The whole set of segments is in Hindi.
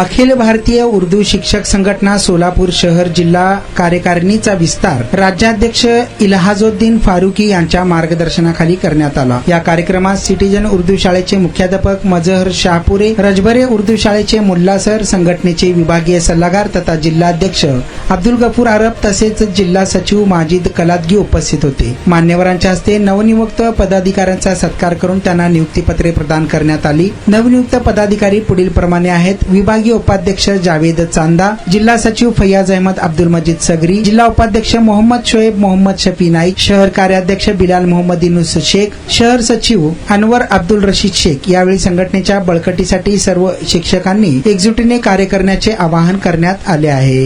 अखिल भारतीय उर्दू शिक्षक संघटना सोलापूर शहर जिल्हा कार्यकारिणीचा विस्तार राज्याध्यक्ष इल्हाजुद्दीन फारुकी यांच्या मार्गदर्शनाखाली करण्यात आला। या कार्यक्रमात सिटीजन उर्दू शाळेचे मुख्याध्यापक मजहर शाहपुरे, रजबरे उर्दू शाळेचे मुल्ला सर, संघटनेचे विभागीय सल्लागार तथा जिल्हाध्यक्ष अब्दुल गफूर अरब तसेच जिल्हा सचिव माजिद कलादगी उपस्थित होते। मान्यवरांच्या हस्ते नवनियुक्त पदाधिकाऱ्यांचा सत्कार करून त्यांना नियुक्तीपत्रे प्रदान करण्यात आली। नवनियुक्त पदाधिकारी पुढील प्रमाणे आहेत। विभागीय उपाध्यक्ष जावेद चांदा, जिल्हा सचिव फैयाज अहमद अब्दुल मजीद सगरी, जिल्हा उपाध्यक्ष मोहम्मद शोएब मोहम्मद शफी नाईक, शहर कार्याध्यक्ष बिलाल मोहम्मद युनुस शेख, शहर सचिव अनवर अब्दुल रशीद शेख। यावेळी संघटनेच्या बळकटीसाठी सर्व शिक्षकांनी एकजुटीने कार्य करण्याचे आवाहन करण्यात आले आहे।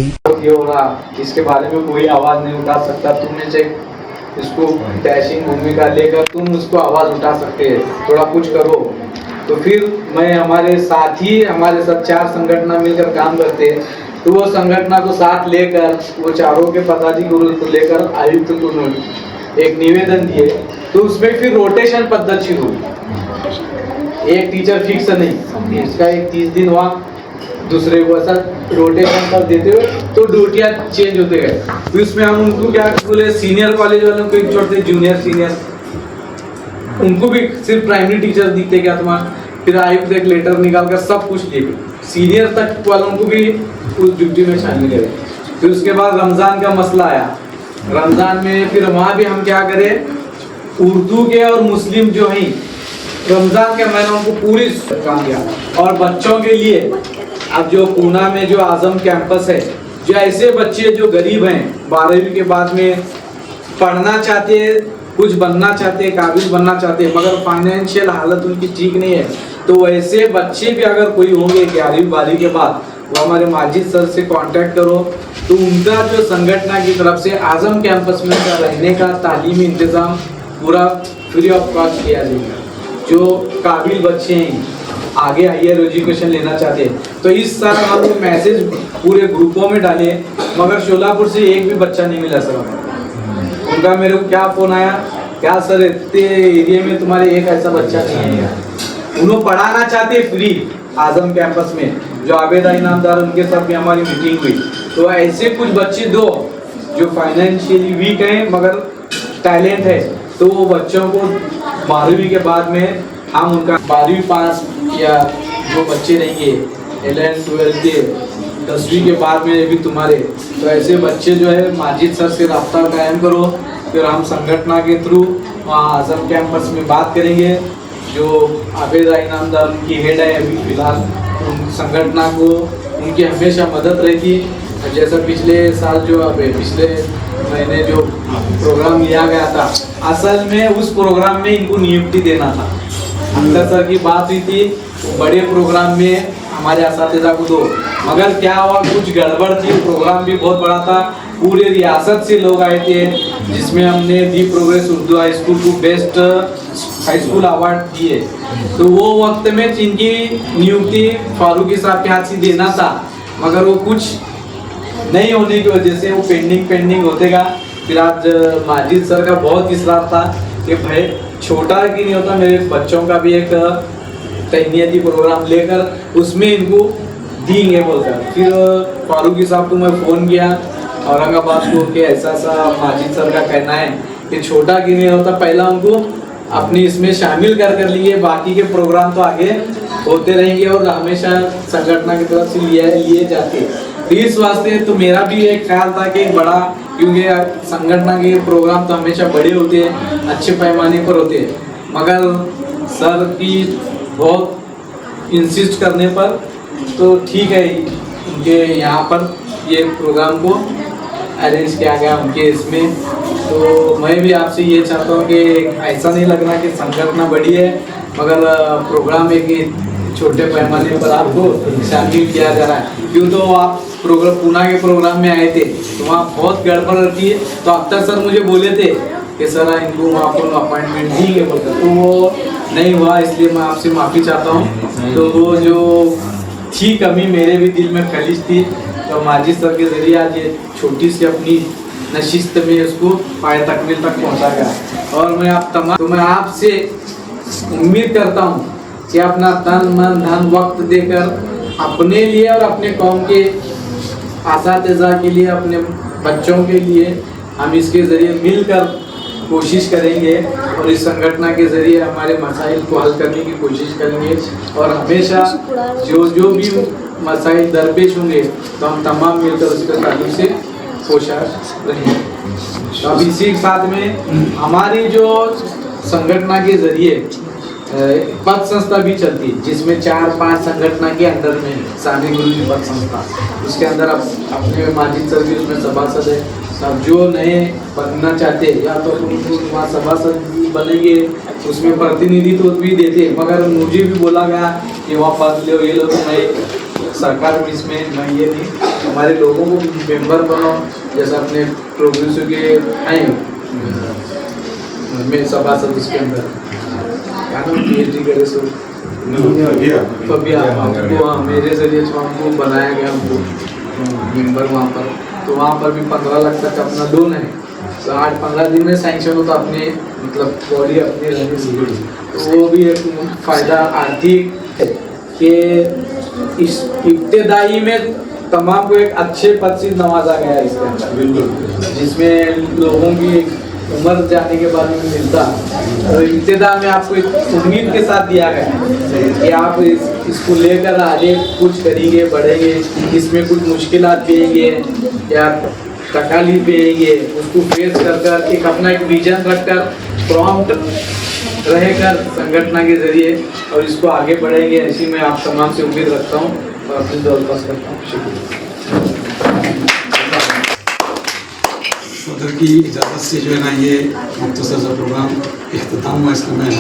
इसके बारे में कोई आवाज नहीं उठा सकता, तुमने से इसको डैशिंग भूमिका लेकर तुम उसको आवाज उठा सकते हैं, थोड़ा कुछ करो। तो फिर मैं हमारे साथी हमारे साथ 4 संगठन मिलकर काम करते हैं, तो वो संगठन को साथ लेकर वो चारों के पदाधिकारियों को लेकर आयुक्त को एक निवेदन दिए। तो उसमें फिर रोटेशन पद्धति शुरू हुई, एक टीचर फिक्स नहीं, इसका एक 30 दिन हुआ, दूसरे को ऐसा रोटेशन कर देते हुए तो ड्यूटियाँ चेंज होते गए। तो इसमें हम उनको क्या बोले, सीनियर कॉलेज वालों को एक छोड़ते, जूनियर सीनियर उनको भी सिर्फ प्राइमरी टीचर दिखते क्या तुम्हारा। फिर आयुक्त एक लेटर निकाल कर सब कुछ लिए सीनियर तक वालों को भी उस ड्यूटी में शामिल करे। फिर उसके बाद रमज़ान का मसला आया। रमज़ान में फिर वहाँ भी हम क्या करें, उर्दू के और मुस्लिम जो हैं रमज़ान के महीनों को पूरी काम किया। और बच्चों के लिए अब जो पूना में जो आजम कैंपस है, जो ऐसे बच्चे जो गरीब हैं 12वीं के बाद में पढ़ना चाहते हैं, कुछ बनना चाहते हैं, काबिल बनना चाहते हैं, मगर फाइनेंशियल हालत उनकी ठीक नहीं है, तो वैसे बच्चे भी अगर कोई होंगे 11वीं 12वीं के बाद, वो हमारे माजिद सर से कांटेक्ट करो। तो उनका जो संगठन की तरफ से आजम कैंपस में रहने का तालीमी इंतज़ाम पूरा फ्री ऑफ कॉस्ट किया जाएगा। जो काबिल बच्चे हैं आगे हायर एजुकेशन लेना चाहते हैं, तो इस साल हम मैसेज पूरे ग्रुपों में डाले, मगर शोलापुर से एक भी बच्चा नहीं मिला सर। उनका मेरे को क्या फोन आया, क्या सर इतने एरिया में तुम्हारे एक ऐसा बच्चा नहीं है। उन्होंने पढ़ाना चाहते फ्री आजम कैंपस में, जो आबेदा इनामदार उनके साथ भी हमारी मीटिंग हुई। तो ऐसे कुछ बच्चे दो जो फाइनेंशियली वीक हैं मगर टैलेंट है, तो वो बच्चों को 12वीं के बाद में हम उनका 12वीं पास, या जो बच्चे रहेंगे 11th 12th के 10वीं के बाद में भी तुम्हारे, तो ऐसे बच्चे जो है माजिद सर से रब्ता कायम करो। फिर हम संगठन के थ्रू वहाँ आजम कैंपस में बात करेंगे। जो आबेदा इनामदार उनकी हेड है अभी फिलहाल, उन संगठन को उनकी हमेशा मदद रहती। जैसा पिछले साल जो पिछले महीने जो प्रोग्राम लिया गया था, असल में उस प्रोग्राम में इनको नियुक्ति देना था। अंदर सर की बात हुई थी बड़े प्रोग्राम में हमारे असातिज़ा को दो, मगर क्या हुआ, कुछ गड़बड़ थी। प्रोग्राम भी बहुत बड़ा था, पूरे रियासत से लोग आए थे, जिसमें हमने दी प्रोग्रेस उर्दू हाई स्कूल को बेस्ट हाई स्कूल अवार्ड दिए। तो वो वक्त में इनकी नियुक्ति फारूकी साहब के हाथ से देना था, मगर वो कुछ नहीं होने की वजह से वो पेंडिंग होते गया। फिर आज माजिद सर का बहुत इसरार था कि भाई छोटा कि नहीं होता, मेरे बच्चों का भी एक तहनीती प्रोग्राम लेकर उसमें इनको देंगे बोलकर। फिर फारूकी साहब को मैं फ़ोन किया औरंगाबाद को कि ऐसा माजिद सर का कहना है कि छोटा कि नहीं होता, पहला उनको अपनी इसमें शामिल कर लिए, बाकी के प्रोग्राम तो आगे होते रहेंगे और हमेशा संगठन की तरफ से लिए जाते। तो इस वास्ते तो मेरा भी एक ख्याल था कि एक बड़ा, क्योंकि संगठन के प्रोग्राम तो हमेशा बड़े होते हैं, अच्छे पैमाने पर होते हैं, मगर सर की बहुत इंसिस्ट करने पर तो ठीक है उनके यहाँ पर ये प्रोग्राम को अरेंज किया गया उनके इसमें। तो मैं भी आपसे ये चाहता हूँ कि ऐसा नहीं लगना कि संगठन बड़ी है मगर प्रोग्राम एक छोटे पैमाने पर आपको शामिल किया जा रहा है। क्यों, तो आप प्रोग्राम पूना के प्रोग्राम में आए थे तो वहाँ बहुत गड़बड़ रहती है। तो अख्तर सर मुझे बोले थे कि सर इनको वहाँ पर अपॉइंटमेंट देंगे बोलकर, तो वो नहीं हुआ, इसलिए मैं आपसे माफ़ी चाहता हूँ। तो वो जो थी कमी मेरे भी दिल में खलिश थी, तो माजिद सर के ज़रिए आज ये छोटी सी अपनी नशिस्त में उसको पाए तकमील तक पहुँचा गया। और मैं आपसे उम्मीद करता हूँ कि अपना तन मन धन वक्त देकर अपने लिए और अपने कौम के असातिज़ा के लिए, अपने बच्चों के लिए हम इसके ज़रिए मिलकर कोशिश करेंगे और इस संगठन के ज़रिए हमारे मसाइल को हल करने की कोशिश करेंगे। और हमेशा जो भी मसाइल दरपेश होंगे तो हम तमाम मिलकर उसके ताल्लुक से कोशिश रहेंगे। तो अब इसी के साथ में हमारी जो संगठन के ज़रिए पद संस्था भी चलती है, जिसमें 4-5 संगठन के अंदर में सानी गुरुजी पद संस्था, उसके अंदर अब अपने माजिद सर भी उसमें सभासद है। अब जो नए बनना चाहते हैं या तो उनको वहाँ सभासद बनेंगे, उसमें प्रतिनिधित्व भी देते, मगर मुझे भी बोला गया कि वहाँ पद लो, ये लो, तो मैं सरकार में इसमें मैं ये नहीं, हमारे लोगों को मेंबर बनाओ, जैसा अपने प्रोग्रेसिव के हैं मैं सभासद उसके अंदर PhD करे सो तो अभी हमको मेरे जरिए हमको बनाया गया, हमको मेंबर वहाँ पर, तो वहाँ पर भी 15 लाख तक अपना लोन है। तो 8-15 दिन में सैंक्शन होता अपने मतलब बॉडी अपनी रहने से, तो वो भी एक फ़ायदा आर्थिक है कि इस इब्तदाई में तमाम को एक अच्छे पद से नवाजा गया है इसके अंदर, जिसमें लोगों की उम्र जाने के बाद में मिलता, तो इब्तिदा में आपको एक उम्मीद के साथ दिया गया है कि आप इसको लेकर आगे कुछ करेंगे, बढ़ेंगे, इसमें कुछ मुश्किलात भी आएंगे या तकालीफ भी आएंगे, उसको फेस कर एक अपना एक विजन रखकर प्रॉम्प्ट रहेकर संगठन के जरिए और इसको आगे बढ़ेंगे, ऐसी मैं आप तमाम से उम्मीद रखता हूँ और अपनी दौलत करता हूँ। शुक्रिया। सदर की इजाज़त से जो है ना ये मुख्तसर सा प्रोग्राम इख्तिताम हुआ, इसका मैं